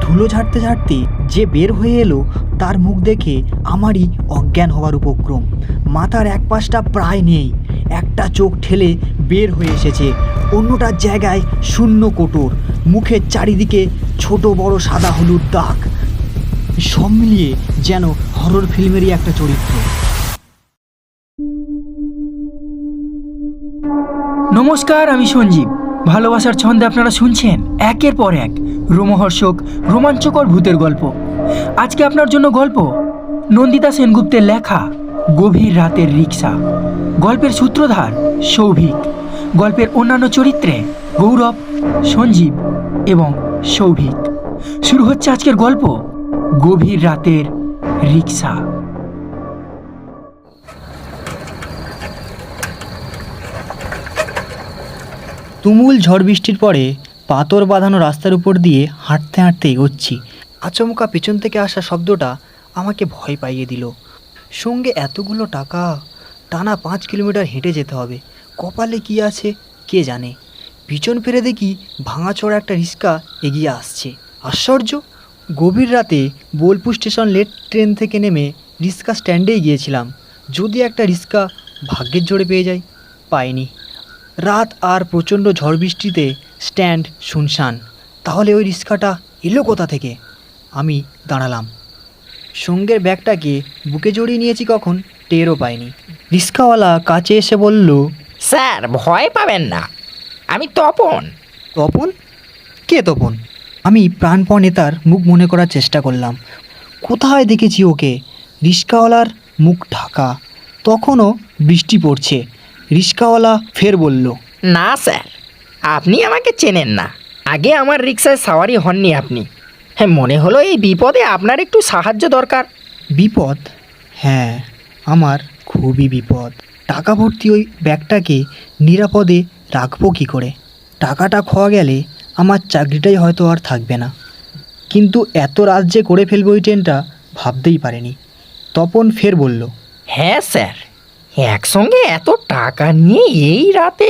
ধুলো ঝাড়তে ঝাড়তে যে বের হয়ে এলো তার মুখ দেখে আমারই অজ্ঞান হওয়ার উপক্রম। মাথার এক পাশটা প্রায় নেই, একটা চোখ ঠেলে বের হয়ে এসেছে, অন্যটার জায়গায় শূন্য কোটর, মুখের চারিদিকে ছোট বড় সাদা হলুদ দাগ, সব মিলিয়ে যেন হরর ফিল্মেরই একটা চরিত্র। নমস্কার, আমি সঞ্জীব। ভালোবাসার ছন্দে আপনারা শুনছেন একের পর এক রোমহর্ষক রোমাঞ্চকর ভূতের গল্প। আজকে আপনার জন্য গল্প নন্দিতা সেনগুপ্তের লেখা গভীর রাতের রিক্সা। গল্পের সূত্রধার সৌভিক। গল্পের অন্যান্য চরিত্রে গৌরব, সঞ্জীব এবং সৌভিক। শুরু হচ্ছে আজকের গল্প গভীর রাতের রিক্সা। তুমুল ঝড় বৃষ্টির পরে পাথর বাঁধানো রাস্তার উপর দিয়ে হাঁটতে হাঁটতে এগোচ্ছি। আচমকা পেছন থেকে আসা শব্দটা আমাকে ভয় পাইয়ে দিল। সঙ্গে এতগুলো টাকা, টানা 5 কিলোমিটার হেঁটে যেতে হবে। কপালে কি আছে কে জানে। পিছন ফিরে দেখি ভাঙাচোরা একটা রিক্সা এগিয়ে আসছে। আশ্চর্য, গভীর রাতে বোলপুর স্টেশন লেট ট্রেন থেকে নেমে রিক্সা স্ট্যান্ডেই গিয়েছিলাম, যদি একটা রিক্সা ভাগ্যের জোরে পেয়ে যাই। পাইনি। রাত আর প্রচণ্ড ঝড় বৃষ্টিতে স্ট্যান্ড শুনশান। তাহলে ওই রিক্সাটা এলো কোথা থেকে? আমি দাঁড়ালাম। সঙ্গের ব্যাগটাকে বুকে জড়িয়ে নিয়েছি কখন টেরও পাইনি। রিক্সাওয়ালা কাছে এসে বলল, স্যার, ভয় পাবেন না, আমি তপন। তপন? কে তপন? আমি প্রাণপণে তার মুখ মনে করার চেষ্টা করলাম। কোথায় দেখেছি ওকে? রিক্সাওয়ালার মুখ ঢাকা, তখনও বৃষ্টি পড়ছে। রিক্সাওয়ালা ফের বলল, না স্যার, আপনি আমাকে চেনেন না। আগে আমার রিক্সায় সাওয়ারি হননি আপনি। হ্যাঁ, মনে হলো এই বিপদে আপনার একটু সাহায্য দরকার। বিপদ? হ্যাঁ, আমার খুবই বিপদ। টাকা ভর্তি ওই ব্যাগটাকে নিরাপদে রাখবো কী করে? টাকাটা খোয়া গেলে আমার চাকরিটাই হয়তো আর থাকবে না। কিন্তু এত রাত যে করে ফেলবো ওই ট্রেনটা ভাবতেই পারিনি। তপন ফের বলল, হ্যাঁ স্যার, একসঙ্গে এত টাকা নিয়ে এই রাতে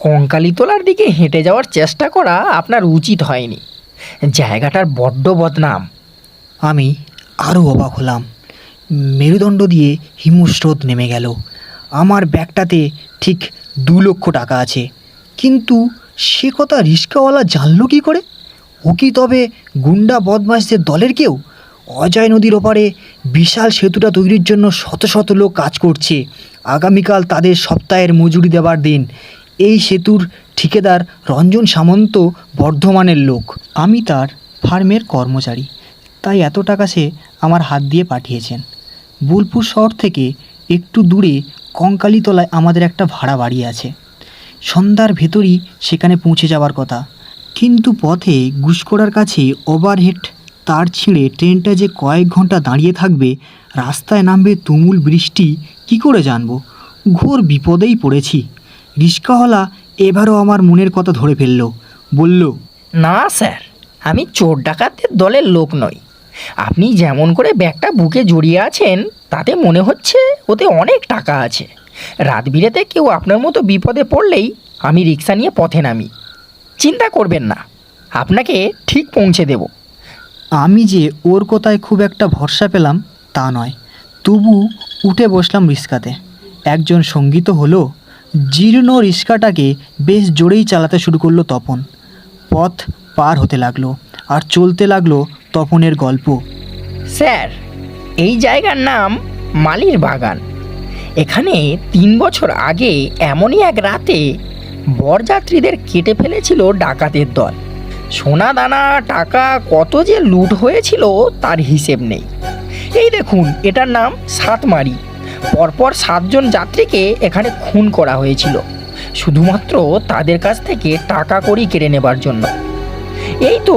কঙ্কালীতলার দিকে হেঁটে যাওয়ার চেষ্টা করা আপনার উচিত হয়নি। জায়গাটার বড্ড বদনাম। আমি আরও অবাক হলাম। মেরুদণ্ড দিয়ে হিমস্রোত নেমে গেল। আমার ব্যাগটাতে ঠিক 2 লক্ষ টাকা আছে, কিন্তু সে কথা রিক্সাওয়ালা জানলো কী করে? ও কি তবে গুন্ডা বদমাশদের দলের কেউ? অজয় নদীর ওপারে বিশাল সেতুটা তৈরির জন্য শত শত লোক কাজ করছে। আগামীকাল তাদের সপ্তাহের মজুরি দেবার দিন। এই সেতুর ঠিকাদার রঞ্জন সামন্ত বর্ধমানের লোক। আমি তার ফার্মের কর্মচারী, তাই এত টাকা সে আমার হাত দিয়ে পাঠিয়েছেন। বোলপুর শহর থেকে একটু দূরে কঙ্কালীতলায় আমাদের একটা ভাড়া বাড়ি আছে। সন্ধ্যার ভেতরই সেখানে পৌঁছে যাওয়ার কথা, কিন্তু পথে গুসকোড়ার কাছে ওভারহেড তার ছিঁড়ে ট্রেনটা যে কয়েক ঘন্টা দাঁড়িয়ে থাকবে, রাস্তায় নামবে তুমুল বৃষ্টি, কি করে জানবো? ঘোর বিপদেই পড়েছি। রিক্সাওয়ালা এবারও আমার মনের কথা ধরে ফেলল। বলল, না স্যার, আমি চোর ডাকাতদের দলের লোক নই। আপনি যেমন করে ব্যাগটা বুকে জড়িয়ে আছেন তাতে মনে হচ্ছে ওতে অনেক টাকা আছে। রাত বিরেতে কেউ আপনার মতো বিপদে পড়লেই আমি রিক্সা নিয়ে পথে নামি। চিন্তা করবেন না, আপনাকে ঠিক পৌঁছে দেব। আমি যে ওর কথায় খুব একটা ভরসা পেলাম তা নয়, তবু উঠে বসলাম রিক্সাতে। একজন সঙ্গী তো হলো। জীর্ণ রিক্সাটাকে বেশ জোরেই চালাতে শুরু করলো তপন। পথ পার হতে লাগলো, আর চলতে লাগলো তপনের গল্প। স্যার, এই জায়গার নাম মালির বাগান। এখানে 3 বছর আগে এমনই এক রাতে বরযাত্রীদের কেটে ফেলেছিল ডাকাতের দল। সোনা দানা টাকা কত যে লুট হয়েছিল তার হিসেব নেই। এই দেখুন, এটার নাম সাতমারি। পরপর 7 জন যাত্রীকে এখানে খুন করা হয়েছিল, শুধুমাত্র তাদের কাছ থেকে টাকা কড়ি কেড়ে নেবার জন্য। এই তো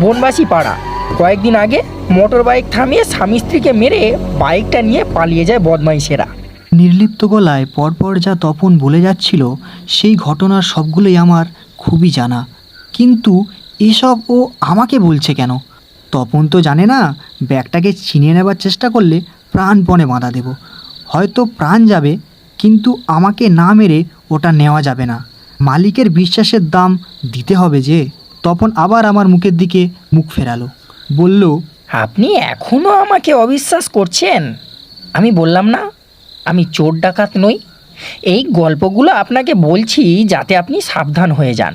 বনবাসী পাড়া। কয়েকদিন আগে মোটর বাইক থামিয়ে স্বামী স্ত্রীকে মেরে বাইকটা নিয়ে পালিয়ে যায় বদমাইশেরা। নির্লিপ্ত গলায় পরপর যা তপন বলে যাচ্ছিল, সেই ঘটনার সবগুলোই আমার খুবই জানা। কিন্তু এসব ও আমাকে বলছে কেন? তপন তো জানে না ব্যাগটাকে ছিনিয়ে নেবার চেষ্টা করলে প্রাণপণে বাধা দেব। হয়তো প্রাণ যাবে, কিন্তু আমাকে না মেরে ওটা নেওয়া যাবে না। মালিকের বিশ্বাসের দাম দিতে হবে যে। তপন আবার আমার মুখের দিকে মুখ ফেরালো, বলল, আপনি এখনও আমাকে অবিশ্বাস করছেন? আমি বললাম না আমি চোর ডাকাত নই। এই গল্পগুলো আপনাকে বলছি যাতে আপনি সাবধান হয়ে যান।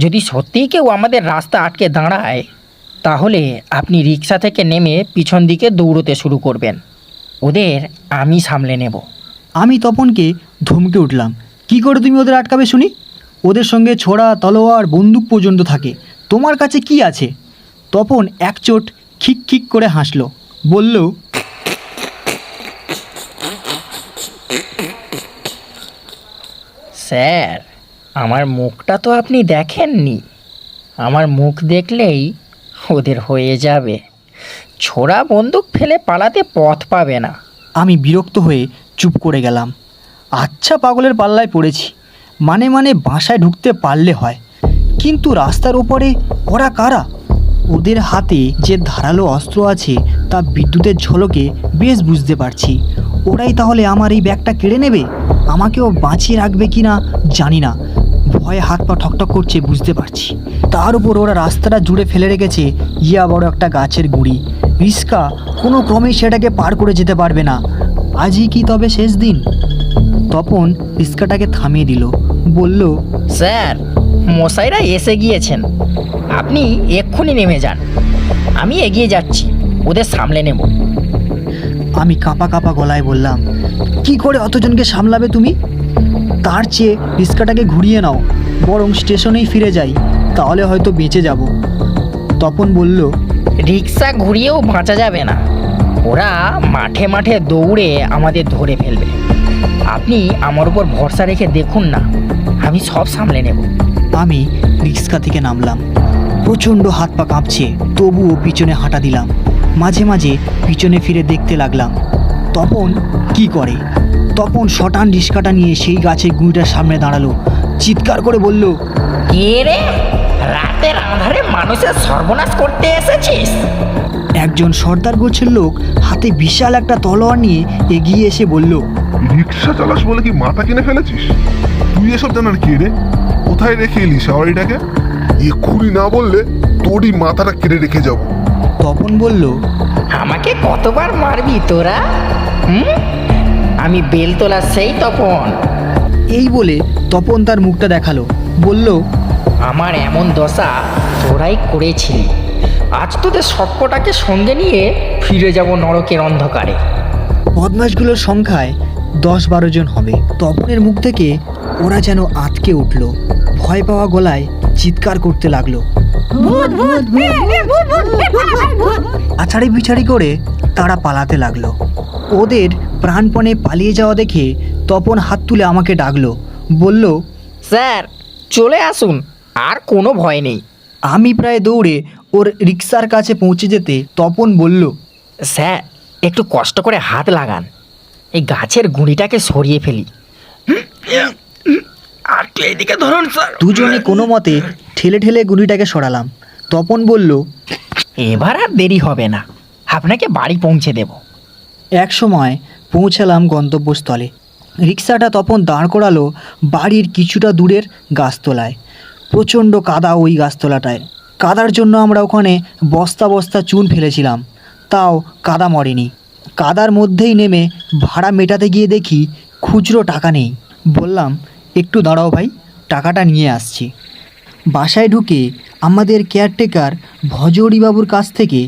যদি সত্যিই কেউ আমাদের রাস্তা আটকে দাঁড়ায়, তাহলে আপনি রিক্সা থেকে নেমে পিছন দিকে দৌড়তে শুরু করবেন। ওদের আমি সামলে নেব। আমি তপনকে ধমকে উঠলাম, কি করে তুমি ওদের আটকাবে শুনি? ওদের সঙ্গে ছোড়া, তলোয়ার, বন্দুক পর্যন্ত থাকে, তোমার কাছে কি আছে? তপন এক চোট খিক খিক করে হাসলো, বলল, স্যার, আমার মুখটা তো আপনি দেখেননি। আমার মুখ দেখলেই ওদের হয়ে যাবে। ছোড়া বন্দুক ফেলে পালাতে পথ পাবে না। আমি বিরক্ত হয়ে চুপ করে গেলাম। আচ্ছা, পাগলের পাল্লায় পড়েছি। মানে বাসায় ঢুকতে পারলে হয়, কিন্তু রাস্তার ওপরে ওরা কারা? ওদের হাতে যে ধারালো অস্ত্র আছে তা বিদ্যুতের ঝলকে বেশ বুঝতে পারছি। ওরাই তাহলে আমার এই ব্যাগটা কেড়ে নেবে? আমাকেও বাঁচিয়ে রাখবে কি না জানি না। ভয়ে হাত পা ঠকঠক করছে বুঝতে পারছি। তার উপর ওরা রাস্তাটা জুড়ে ফেলে রেখেছে ইয়া বড় একটা গাছের গুঁড়ি। রিস্কা কোনো ক্রমেই সেটাকে পার করে যেতে পারবে না। আজই কি তবে শেষ দিন? তপন রিস্কাটাকে থামিয়ে দিল, বলল, স্যার, মশাইরা এসে গিয়েছেন। আপনি এক্ষুনি নেমে যান। আমি এগিয়ে যাচ্ছি, ওদের সামলে নেব। আমি কাঁপা কাঁপা গলায় বললাম, কি করে অতজনকে সামলাবে তুমি? তার চেয়ে রিস্কাটাকে ঘুরিয়ে নাও, বরং স্টেশনেই ফিরে যাই, তাহলে হয়তো বেঁচে যাব। তপন বলল, রিক্সা ঘুরিয়েও বাঁচা যাবে না। ওরা মাঠে মাঠে দৌড়ে আমাদের ধরে ফেলবে। আপনি আমার উপর ভরসা রেখে দেখুন না, আমি সব সামলে নেব। আমি রিক্সা থেকে নামলাম। প্রচণ্ড হাত পা কাঁপছে, তবুও পিছনে হাঁটা দিলাম। মাঝে মাঝে পিছনে ফিরে দেখতে লাগলাম তপন কি করে। তপন শটান রিস্কাটা নিয়ে সেই গাছের গুঁড়িটার সামনে দাঁড়ালো, চিৎকার করে বলল, কে রে? রাতের আঁধারে মানুষের সর্বনাশ করতে এসেছিস? একজন সর্দার গোছের লোক হাতে বিশাল একটা তলোয়ার নিয়ে এগিয়ে এসে বলল, রিক্সা চালাস বলে কি মাথা কিনে ফেলেছিস? তুই এসব জানার কে রে? কোথায় রেখে এলি সাওয়ারিটাকে? এক্ষুনি না বললে তোরই মাথাটা কেটে রেখে যাব। তপন বলল, আমাকে কতবার মারবি তোরা? আমি বেলতলা সেই তপন। এই বলে তপন তার মুখটা দেখালো, বলল, আমার এমন দশা তোরাই করেছিলি। আজ তোদের সবকটাকে সঙ্গে নিয়ে ফিরে যাব নরকের অন্ধকারে। বদমাশগুলোর সংখ্যায় 10-12 জন হবে। তপনের মুখ থেকে ওরা যেন আঁতকে উঠল, ভয় পাওয়া গলায় চিৎকার করতে লাগলো। আছাড়ি পিছাড়ি করে তারা পালাতে লাগলো। ওদের প্রাণপণে পালিয়ে যাওয়া দেখে তপন হাত তুলে আমাকে ডাকলো, বলল, স্যার, চলে আসুন, আর কোনো ভয় নেই। আমি প্রায় দৌড়ে ওর রিক্সার কাছে পৌঁছে যেতে তপন বলল, স্যার, একটু কষ্ট করে হাত লাগান, এই গাছের গুঁড়িটাকে সরিয়ে ফেলি। আর একটু এইদিকে ধরুন স্যার। দুজনে কোনো মতে ঠেলে ঠেলে গুলিটাকে সরালাম। তপন বলল, এবার আর দেরি হবে না, আপনাকে বাড়ি পৌঁছে দেব। এক সময় পৌঁছালাম গন্তব্যস্থলে। রিক্সাটা তপন দাঁড় করালো বাড়ির কিছুটা দূরের গাছতলায়। প্রচণ্ড কাদা ওই গাছতলাটায়। কাদার জন্য আমরা ওখানে বস্তা বস্তা চুন ফেলেছিলাম, তাও কাদা মরেনি। কাদার মধ্যেই নেমে ভাড়া মেটাতে গিয়ে দেখি খুচরো টাকা নেই। বললাম, একটু দাঁড়াও ভাই, টাকাটা নিয়ে আসছি। বাসায় ঢুকে আমাদের কেয়ারটেকার ভজহরিবাবুর কাছ থেকে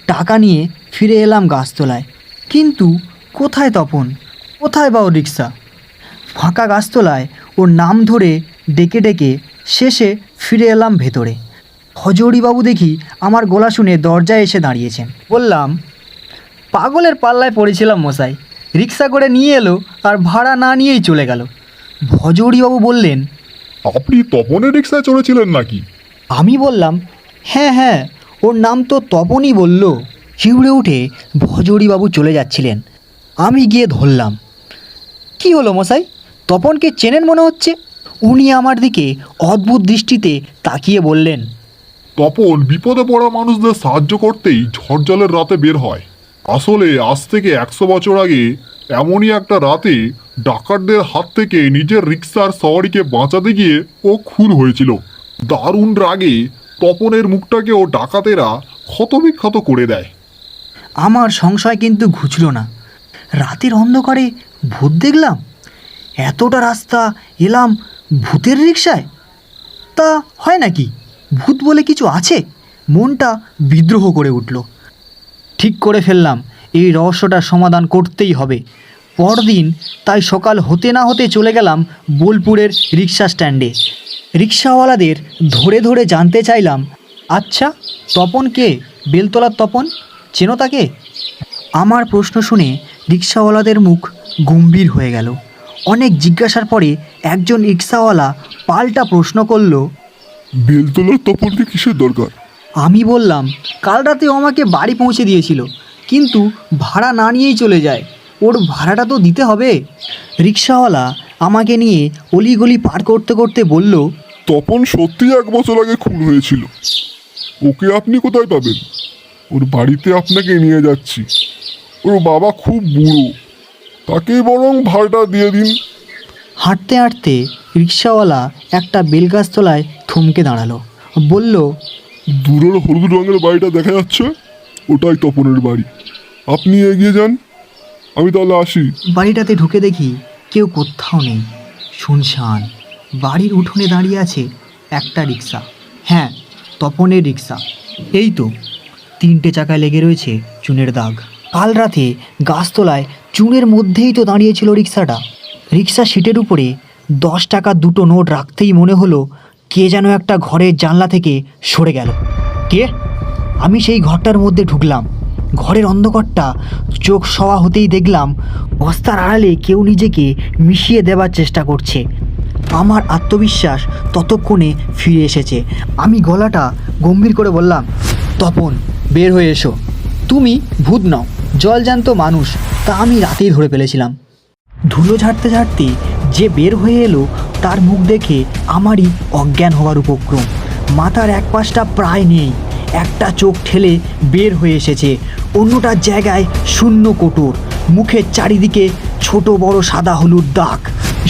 টাকা নিয়ে ফিরে এলাম গাছতলায়। কিন্তু কোথায় তপন, কোথায় বা ওর রিক্সা? ফাঁকা গাছতলায় ওর নাম ধরে ডেকে ডেকে শেষে ফিরে এলাম ভেতরে। ভজহরিবাবু দেখি আমার গলা শুনে দরজায় এসে দাঁড়িয়েছেন। বললাম, পাগলের পাল্লায় পড়েছিলাম মশাই, রিক্সা করে নিয়ে এলো আর ভাড়া না নিয়েই চলে গেল। ভজহরিবাবু বললেন, আপনি তপনের রিক্সায় চড়েছিলেন নাকি? আমি বললাম, হ্যাঁ, ওর নাম তো তপনই বলল। শিউড়ে উঠে ভজহরিবাবু চলে যাচ্ছিলেন। আমি গিয়ে ধরলাম, কি হলো মশাই, তপনকে চেনেন মনে হচ্ছে? উনি আমার দিকে অদ্ভুত দৃষ্টিতে তাকিয়ে বললেন, তপন বিপদে পড়া মানুষদের সাহায্য করতেই ঝড় জলের রাতে বের হয়। আসলে আজ থেকে 100 বছর আগে এমনই একটা রাতে ডাকাতদের হাত থেকে নিজের রিক্সার সওয়ারিকে বাঁচাতে গিয়ে ও খুন হয়েছিল। দারুণ রাগে তপনের মুখটাকেও ডাকাতেরা ক্ষতবিক্ষত করে দেয়। আমার সংশয় কিন্তু ঘুচল না। রাতের অন্ধকারে ভূত দেখলাম, এতটা রাস্তা এলাম ভূতের রিকশায়। তা হয় নাকি? ভূত বলে কিছু আছে? মনটা বিদ্রোহ করে উঠল। ঠিক করে ফেললাম এই রহস্যটার সমাধান করতেই হবে। পরদিন তাই সকাল হতে না হতে চলে গেলাম বোলপুরের রিক্সা স্ট্যান্ডে। রিক্সাওয়ালাদের ধরে ধরে জানতে চাইলাম, আচ্ছা তপন কে? বেলতলার তপন, চেনো তাকে? আমার প্রশ্ন শুনে রিক্সাওয়ালাদের মুখ গম্ভীর হয়ে গেল। অনেক জিজ্ঞাসার পরে একজন রিক্সাওয়ালা পাল্টা প্রশ্ন করল, বেলতলার তপনকে কিসের দরকার? আমি বললাম, কাল রাতে ও আমাকে বাড়ি পৌঁছে দিয়েছিল, কিন্তু ভাড়া না নিয়েই চলে যায়। ওর ভাড়াটা তো দিতে হবে। রিক্সাওয়ালা আমাকে নিয়ে অলিগলি পার করতে করতে বলল, তপন সত্যি 1 বছর আগে খুন হয়েছিল। ওকে আপনি কোথায় পাবেন? ওর বাড়িতে আপনাকে নিয়ে যাচ্ছি। ওর বাবা খুব বুড়ো, তাকেই বরং ভাড়াটা দিয়ে দিন। হাঁটতে হাঁটতে রিক্সাওয়ালা একটা বেলগাছতলায় থমকে দাঁড়ালো, বলল, দূরের হলুদ রঙের বাড়িটা দেখা যাচ্ছে, ওটাই তপনের বাড়ি। আপনি এগিয়ে যান, আমি তাহলে আসি। বাড়িটাতে ঢুকে দেখি কেউ কোথাও নেই, শুনশান। বাড়ির উঠোনে দাঁড়িয়ে আছে একটা রিক্সা। হ্যাঁ, তপনের রিক্সা। এই তো 3টে চাকায় লেগে রয়েছে চুনের দাগ। কাল রাতে গাছতলায় চুনের মধ্যেই তো দাঁড়িয়েছিল রিক্সাটা। রিক্সা সিটের উপরে 10 টাকার 2টো নোট রাখতেই মনে হলো কে যেন একটা ঘরের জানলা থেকে সরে গেল। কে? আমি সেই ঘরটার মধ্যে ঢুকলাম। ঘরের অন্ধকারটা চোখ সওয়া হতেই দেখলাম বস্তার আড়ালে কেউ নিজেকে মিশিয়ে দেবার চেষ্টা করছে। আমার আত্মবিশ্বাস ততক্ষণে ফিরে এসেছে। আমি গলাটা গম্ভীর করে বললাম, তপন বের হয়ে এসো। তুমি ভূত নও, জলজ্যান্ত মানুষ, তা আমি রাতেই ধরে ফেলেছিলাম। ধুলো ঝাড়তে ঝাড়তে যে বের হয়ে এলো তার মুখ দেখে আমারই অজ্ঞান হওয়ার উপক্রম। মাথার এক পাশটা প্রায় নেই, একটা চোখ ঠেলে বের হয়ে এসেছে, অন্যটার জায়গায় শূন্য কোটর, মুখের চারিদিকে ছোট বড় সাদা হলুদ দাগ।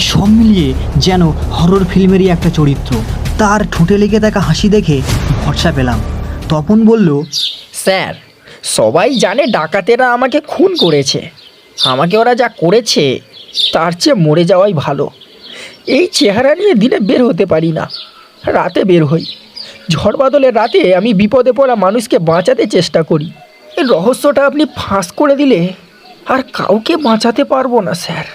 সব মিলিয়ে যেন হরর ফিল্মেরই একটা চরিত্র। তার ঠোঁটে লেগে থাকা হাসি দেখে ভরসা পেলাম। তপন বলল, স্যার, সবাই জানে ডাকাতেরা আমাকে খুন করেছে। আমাকে ওরা যা করেছে তার চেয়ে মরে যাওয়াই ভালো। এই চেহারা নিয়ে দিনে বের হতে পারি না, রাতে বের হই। ঝড় বাদলের রাতে আমি বিপদে পড়া মানুষকে বাঁচাতে চেষ্টা করি। এই রহস্যটা আপনি ফাঁস করে দিলে আর কাউকে বাঁচাতে পারবো না স্যার।